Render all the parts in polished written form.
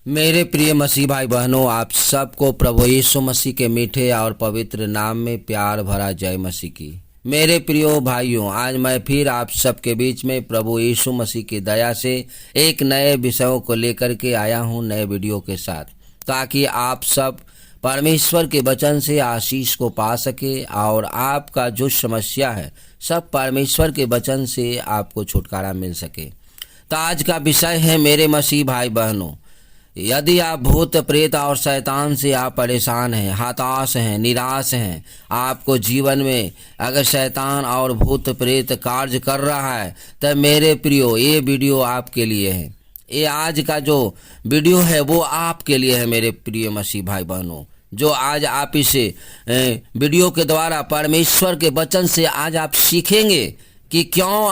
मेरे प्रिय मसीह भाई बहनों, आप सबको प्रभु यीशु मसीह के मीठे और पवित्र नाम में प्यार भरा जय मसीह की। मेरे प्रियो भाइयों, आज मैं फिर आप सबके बीच में प्रभु यीशु मसीह की दया से एक नए विषयों को लेकर के आया हूं, नए वीडियो के साथ, ताकि आप सब परमेश्वर के वचन से आशीष को पा सके और आपका जो समस्या है सब परमेश्वर के वचन से आपको छुटकारा मिल सके। तो आज का विषय है मेरे मसीह भाई बहनों, यदि आप भूत प्रेत और शैतान से आप परेशान हैं, हताश हैं, निराश हैं, आपको जीवन में अगर शैतान और भूत प्रेत कार्य कर रहा है, तो मेरे प्रियो ये वीडियो आपके लिए है। ये आज का जो वीडियो है वो आपके लिए है मेरे प्रिय मसीह भाई बहनों। जो आज आप इस वीडियो के द्वारा परमेश्वर के वचन से आज आप सीखेंगे कि क्यों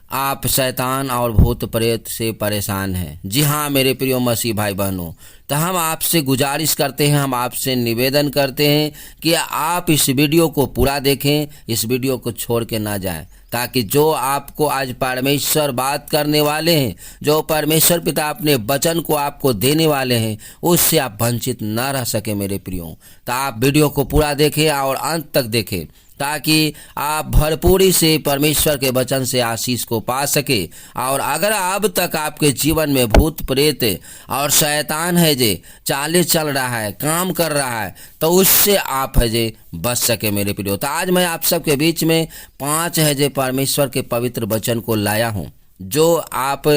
आप शैतान और भूत प्रेत से परेशान हैं। जी हाँ मेरे प्रिय मसीह भाई बहनों, तो हम आपसे गुजारिश करते हैं, हम आपसे निवेदन करते हैं कि आप इस वीडियो को पूरा देखें, इस वीडियो को छोड़ के ना जाएं, ताकि जो आपको आज परमेश्वर बात करने वाले हैं, जो परमेश्वर पिता अपने वचन को आपको देने वाले हैं, उससे आप वंचित न रह सके मेरे प्रियो। तो आप वीडियो को पूरा देखें और अंत तक देखें, ताकि आप भरपूरी से परमेश्वर के वचन से आशीष को पा सके। और अगर अब तक आपके जीवन में भूत प्रेत और शैतान है जे चाले चल रहा है, काम कर रहा है, तो उससे आप है जे बच सके मेरे प्रियो। तो आज मैं आप सबके बीच में 5 है जे परमेश्वर के पवित्र वचन को लाया हूँ। जो आप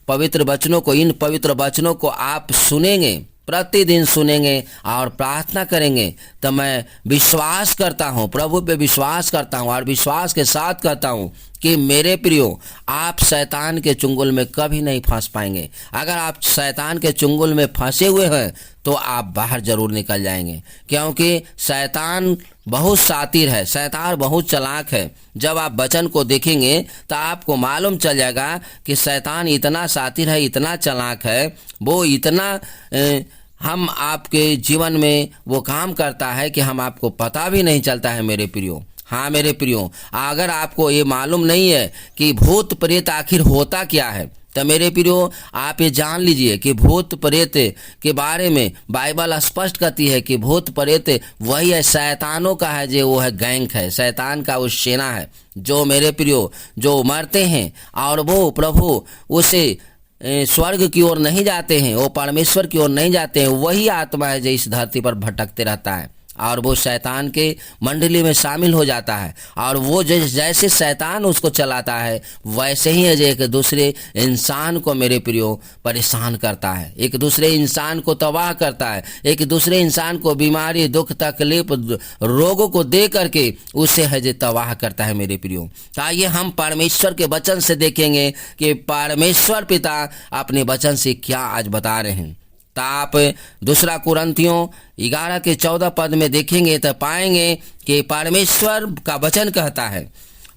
पवित्र वचनों को, इन पवित्र वचनों को आप सुनेंगे, प्रतिदिन सुनेंगे और प्रार्थना करेंगे, तो मैं विश्वास करता हूँ, प्रभु पे विश्वास करता हूँ और विश्वास के साथ कहता हूँ कि मेरे प्रियो, आप शैतान के चुंगल में कभी नहीं फंस पाएंगे। अगर आप शैतान के चुंगल में फंसे हुए हैं तो आप बाहर जरूर निकल जाएंगे, क्योंकि शैतान बहुत शातिर है, शैतान बहुत चालाक है। जब आप वचन को देखेंगे तो आपको मालूम चल जाएगा कि शैतान इतना शातिर है, इतना चालाक है, वो इतना हम आपके जीवन में वो काम करता है कि हम आपको पता भी नहीं चलता है मेरे प्रियो। हाँ मेरे प्रियो, अगर आपको ये मालूम नहीं है कि भूत प्रेत आखिर होता क्या है, तो मेरे प्रियो आप ये जान लीजिए कि भूत प्रेत के बारे में बाइबल स्पष्ट कहती है कि भूत प्रेत वही है, शैतानों का है, जो वो है गैंग है, शैतान का वो सेना है, जो मेरे प्रियो जो मरते हैं और वो प्रभु उसे स्वर्ग की ओर नहीं जाते हैं, वो परमेश्वर की ओर नहीं जाते हैं, वही आत्मा है जो इस धरती पर भटकते रहता है और वो शैतान के मंडली में शामिल हो जाता है। और वो जैसे शैतान उसको चलाता है, वैसे ही है जो एक दूसरे इंसान को मेरे प्रियो परेशान करता है, एक दूसरे इंसान को तबाह करता है, एक दूसरे इंसान को बीमारी, दुख, तकलीफ, रोगों को दे करके उसे है जो तबाह करता है मेरे प्रियो। तो आइए हम परमेश्वर के वचन से देखेंगे कि परमेश्वर पिता अपने वचन से क्या आज बता रहे हैं। तो आप 2 कुरिन्थियों 11 के 14 पद में देखेंगे तो पाएंगे कि परमेश्वर का वचन कहता है,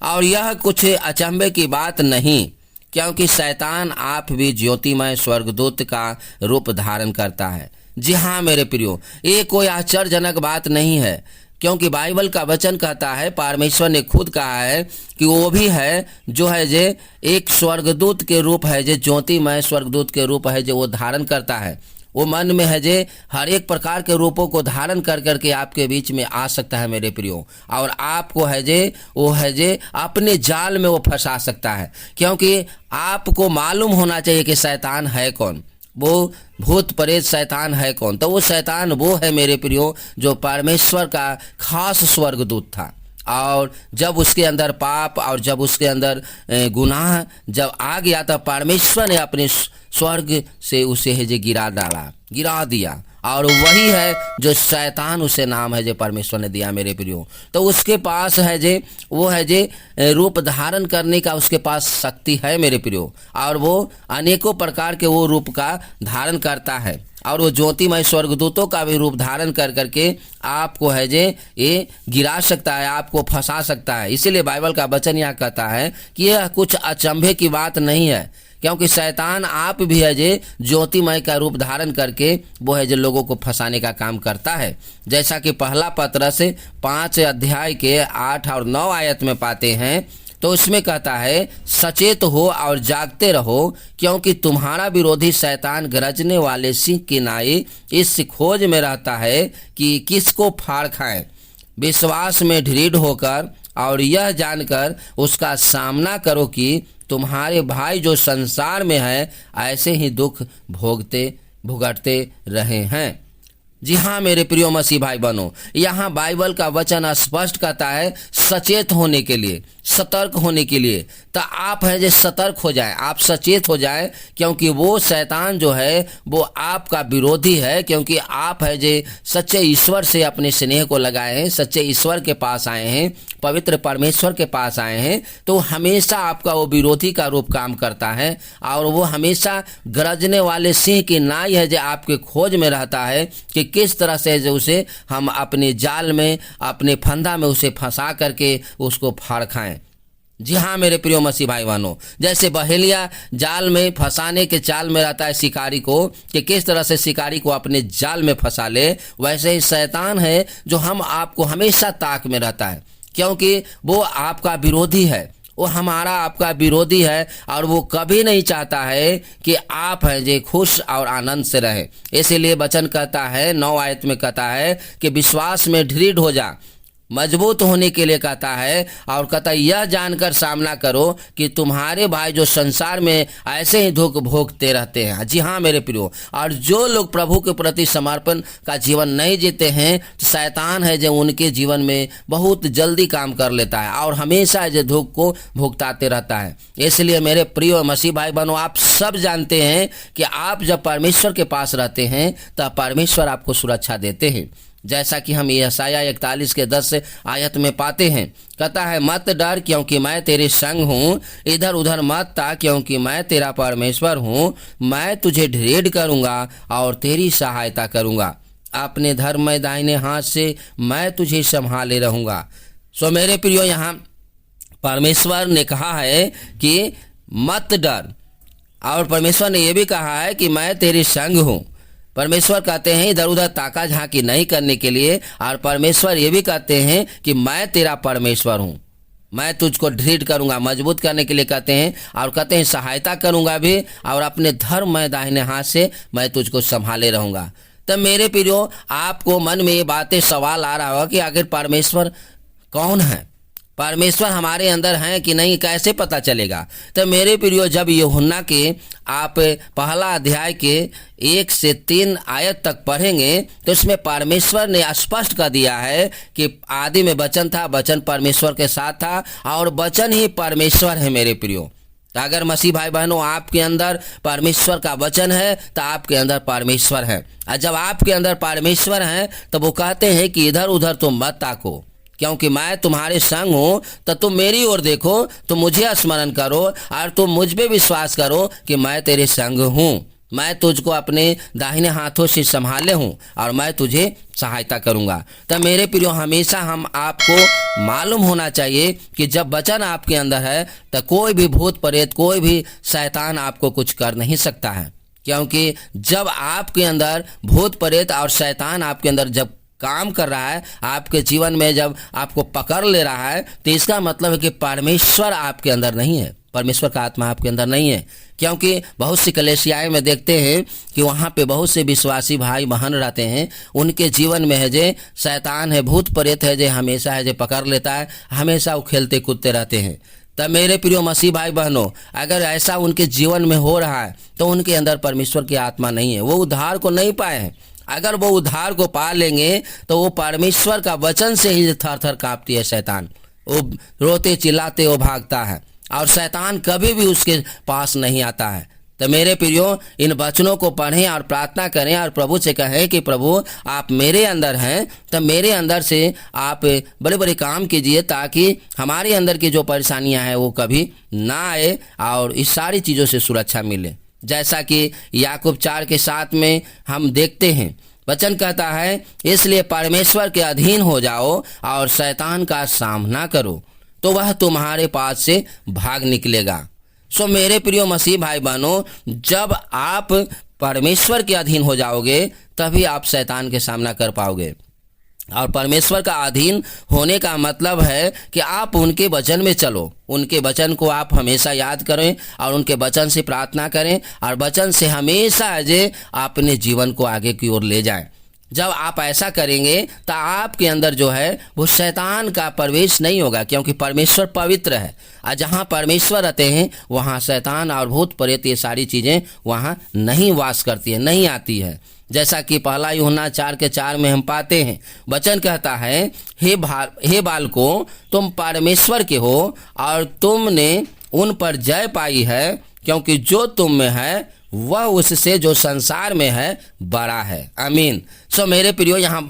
और यह कुछ अचंभे की बात नहीं, क्योंकि शैतान आप भी ज्योतिमय स्वर्गदूत का रूप धारण करता है। जी हाँ मेरे प्रियो, ये कोई आश्चर्यजनक बात नहीं है, क्योंकि बाइबल का वचन कहता है, परमेश्वर ने खुद कहा है कि वो भी है जो है जे एक स्वर्गदूत के रूप है, जो ज्योतिमय स्वर्गदूत के रूप है जो वो धारण करता है। वो मन में है जे हर एक प्रकार के रूपों को धारण कर करके आपके बीच में आ सकता है मेरे प्रियो, और आपको है जे वो है जे अपने जाल में वो फंसा सकता है। क्योंकि आपको मालूम होना चाहिए कि शैतान है कौन, वो भूत प्रेत शैतान है कौन। तो वो शैतान वो है मेरे प्रियो जो परमेश्वर का खास स्वर्गदूत था, और जब उसके अंदर पाप और जब उसके अंदर गुनाह जब आ गया, तो परमेश्वर ने अपने स्वर्ग से उसे है जो गिरा दिया, और वही है जो शैतान उसे नाम है जो परमेश्वर ने दिया मेरे प्रियो। तो उसके पास है जे वो है जे रूप धारण करने का उसके पास शक्ति है मेरे प्रियो, और वो अनेकों प्रकार के वो रूप का धारण करता है, और वो ज्योतिमय स्वर्गदूतों का भी रूप धारण कर करके आपको है जे ये गिरा सकता है, आपको फंसा सकता है। इसीलिए बाइबल का वचन यहाँ कहता है कि यह कुछ अचंभे की बात नहीं है, क्योंकि शैतान आप भी है जे ज्योतिमय का रूप धारण करके वो है जो लोगों को फंसाने का काम करता है। जैसा कि पहला पत्रस 5 अध्याय के 8 और 9 आयत में पाते हैं, तो उसमें कहता है सचेत हो और जागते रहो, क्योंकि तुम्हारा विरोधी शैतान गरजने वाले सिंह की नाई इस खोज में रहता है कि किसको फाड़ खाए। विश्वास में दृढ़ होकर और यह जानकर उसका सामना करो कि तुम्हारे भाई जो संसार में हैं ऐसे ही दुख भुगतते रहे हैं। जी हाँ मेरे प्रिय मसीह भाई बहनों, यहाँ बाइबल का वचन स्पष्ट कहता है सचेत होने के लिए, सतर्क होने के लिए। तो आप हैं जो सतर्क हो जाएं, आप सचेत हो जाएं, क्योंकि वो शैतान जो है वो आपका विरोधी है। क्योंकि आप है जो सच्चे ईश्वर से अपने स्नेह को लगाए हैं, सच्चे ईश्वर के पास आए हैं, पवित्र परमेश्वर के पास आए हैं, तो हमेशा आपका वो विरोधी का रूप काम करता है। और वो हमेशा गरजने वाले सिंह की नाई है जो आपके खोज में रहता है कि किस तरह से जो उसे हम अपने जाल में, अपने फंदा में उसे फंसा करके उसको फाड़ खाएं। जी हाँ मेरे प्रिय मसीह भाई बहनों, जैसे बहेलिया जाल में फंसाने के चाल में रहता है शिकारी को कि किस तरह से शिकारी को अपने जाल में फंसा ले, वैसे ही शैतान है जो हम आपको हमेशा ताक में रहता है, क्योंकि वो आपका विरोधी है, वो हमारा आपका विरोधी है। और वो कभी नहीं चाहता है कि आप हैं जो खुश और आनंद से रहें। इसीलिए वचन कहता है 9 आयत में कहता है कि विश्वास में दृढ़ हो जा, मजबूत होने के लिए कहता है। और कहता है यह जानकर सामना करो कि तुम्हारे भाई जो संसार में ऐसे ही दुख भोगते रहते हैं। जी हाँ मेरे प्रियो, और जो लोग प्रभु के प्रति समर्पण का जीवन नहीं जीते हैं, तो शैतान है जो उनके जीवन में बहुत जल्दी काम कर लेता है और हमेशा जो दुख को भुगताते रहता है। इसलिए मेरे प्रिय मसीह भाई बहनों, आप सब जानते हैं कि आप जब परमेश्वर के पास रहते हैं तो परमेश्वर आपको सुरक्षा देते हैं। जैसा कि हम यशायाह 41 के 10 आयत में पाते हैं, कहता है मत डर क्योंकि मैं तेरे संग हूँ, इधर उधर मत ता क्योंकि मैं तेरा परमेश्वर हूँ। मैं तुझे दृढ़ करूँगा और तेरी सहायता करूँगा, अपने धर्म दाहिने हाथ से मैं तुझे संभाले रहूँगा। सो मेरे प्रियो, यहाँ परमेश्वर ने कहा है कि मत डर, और परमेश्वर ने यह भी कहा है कि मैं तेरे संग हूँ। परमेश्वर कहते हैं इधर उधर ताका झांकी नहीं करने के लिए, और परमेश्वर ये भी कहते हैं कि मैं तेरा परमेश्वर हूँ, मैं तुझको दृढ़ करूँगा, मजबूत करने के लिए कहते हैं। और कहते हैं सहायता करूँगा भी, और अपने धर्म में दाहिने हाथ से मैं तुझको संभाले रहूँगा। तब मेरे प्रियो, आपको मन में ये बातें सवाल आ रहा होगा कि आखिर परमेश्वर कौन है, परमेश्वर हमारे अंदर हैं कि नहीं, कैसे पता चलेगा। तो मेरे प्रियो, जब यूहन्ना के आप पहला अध्याय के 1 से 3 आयत तक पढ़ेंगे तो इसमें परमेश्वर ने स्पष्ट कर दिया है कि आदि में वचन था, वचन परमेश्वर के साथ था और वचन ही परमेश्वर है। मेरे प्रियो, अगर मसीह भाई बहनों आपके अंदर परमेश्वर का वचन है तो आपके अंदर परमेश्वर है। और जब आपके अंदर परमेश्वर हैं तो वो कहते हैं कि इधर उधर तुम मत ताको, क्योंकि मैं तुम्हारे संग हूँ। तो तुम मेरी ओर देखो, तुम मुझे स्मरण करो और तुम मुझ पे विश्वास करो कि मैं तेरे संग हूँ, मैं तुझको अपने दाहिने हाथों से संभाले हूँ और मैं तुझे सहायता करूँगा। तो मेरे प्रियो, हमेशा हम आपको मालूम होना चाहिए कि जब वचन आपके अंदर है तो कोई भी भूत प्रेत, कोई भी शैतान आपको कुछ कर नहीं सकता है। क्योंकि जब आपके अंदर भूत प्रेत और शैतान आपके अंदर जब काम कर रहा है, आपके जीवन में जब आपको पकड़ ले रहा है, तो इसका मतलब है कि परमेश्वर आपके अंदर नहीं है, परमेश्वर का आत्मा आपके अंदर नहीं है। क्योंकि बहुत सी कलीसियाएं में देखते हैं कि वहाँ पे बहुत से विश्वासी भाई बहन रहते हैं, उनके जीवन में है जे शैतान है, भूत प्रेत है जे हमेशा है जे पकड़ लेता है, हमेशा वो खेलते कूदते रहते हैं। तब मेरे प्रियो मसीह भाई बहनों, अगर ऐसा उनके जीवन में हो रहा है तो उनके अंदर परमेश्वर की आत्मा नहीं है, वो उद्धार को नहीं पाए हैं। अगर वो उद्धार को पा लेंगे तो वो परमेश्वर का वचन से ही थर थर कांपती है शैतान, वो रोते चिल्लाते वो भागता है और शैतान कभी भी उसके पास नहीं आता है। तो मेरे प्रियो, इन वचनों को पढ़ें और प्रार्थना करें और प्रभु से कहें कि प्रभु आप मेरे अंदर हैं, तो मेरे अंदर से आप बड़े बड़े काम कीजिए ताकि हमारे अंदर की जो परेशानियां हैं वो कभी ना आए और इस सारी चीज़ों से सुरक्षा मिले। जैसा कि याकूब 4:7 में हम देखते हैं, वचन कहता है इसलिए परमेश्वर के अधीन हो जाओ और शैतान का सामना करो तो वह तुम्हारे पास से भाग निकलेगा। सो मेरे प्रियो मसीह भाई बहनों, जब आप परमेश्वर के अधीन हो जाओगे तभी आप शैतान के सामना कर पाओगे। और परमेश्वर का अधीन होने का मतलब है कि आप उनके वचन में चलो, उनके वचन को आप हमेशा याद करें और उनके वचन से प्रार्थना करें और वचन से हमेशा जे अपने जीवन को आगे की ओर ले जाएं। जब आप ऐसा करेंगे तो आपके अंदर जो है वो शैतान का प्रवेश नहीं होगा, क्योंकि परमेश्वर पवित्र है और जहाँ परमेश्वर रहते हैं वहाँ शैतान और भूत प्रेत ये सारी चीज़ें वहाँ नहीं वास करती है, नहीं आती है। जैसा कि पहला यूहन्ना 4:4 में हम पाते हैं, वचन कहता है, हे बालकों, तुम परमेश्वर के हो और तुमने उन पर जय पाई है, क्योंकि जो तुम में है वह उससे जो संसार में है बड़ा है। आमीन। सो मेरे प्रियो, यहाँ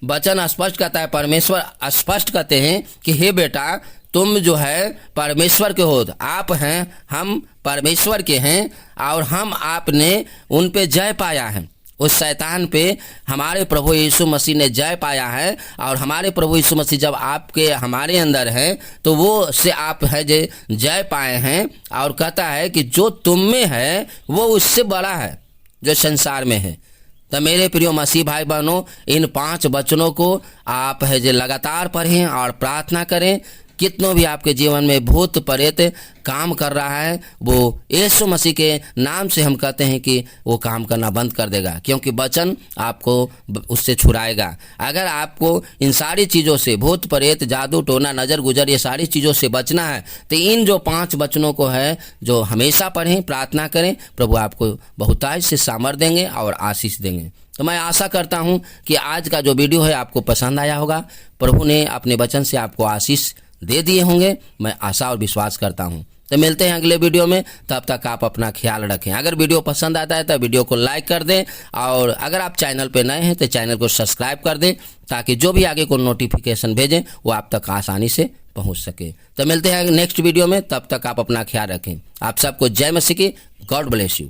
वचन स्पष्ट कहता है, परमेश्वर स्पष्ट कहते हैं कि हे बेटा, तुम जो है परमेश्वर के हो, आप हैं, हम परमेश्वर के हैं और हम आपने उन पे जय पाया है। उस शैतान पे हमारे प्रभु यीशु मसीह ने जय पाया है और हमारे प्रभु यीशु मसीह जब आपके हमारे अंदर हैं तो वो से आप है जो जय पाए हैं। और कहता है कि जो तुम में है वो उससे बड़ा है जो संसार में है। तो मेरे प्रिय मसीह भाई बहनों, इन 5 वचनों को आप है जो लगातार पढ़ें और प्रार्थना करें। कितनों भी आपके जीवन में भूत प्रेत काम कर रहा है, वो यीशु मसीह के नाम से हम कहते हैं कि वो काम करना बंद कर देगा, क्योंकि वचन आपको उससे छुड़ाएगा। अगर आपको इन सारी चीज़ों से, भूत प्रेत, जादू टोना, नज़र गुजर, ये सारी चीज़ों से बचना है तो इन जो 5 वचनों को है जो हमेशा पढ़ें, प्रार्थना करें, प्रभु आपको बहुतायत से सामर्थ देंगे और आशीष देंगे। तो मैं आशा करता हूँ कि आज का जो वीडियो है आपको पसंद आया होगा। प्रभु ने अपने वचन से आपको आशीष दे दिए होंगे, मैं आशा और विश्वास करता हूं। तो मिलते हैं अगले वीडियो में, तब तक आप अपना ख्याल रखें। अगर वीडियो पसंद आता है तो वीडियो को लाइक कर दें और अगर आप चैनल पे नए हैं तो चैनल को सब्सक्राइब कर दें, ताकि जो भी आगे को नोटिफिकेशन भेजें वो आप तक आसानी से पहुंच सके। तो मिलते हैं नेक्स्ट वीडियो में, तब तक आप अपना ख्याल रखें। आप सबको जय मसीह की। God bless you.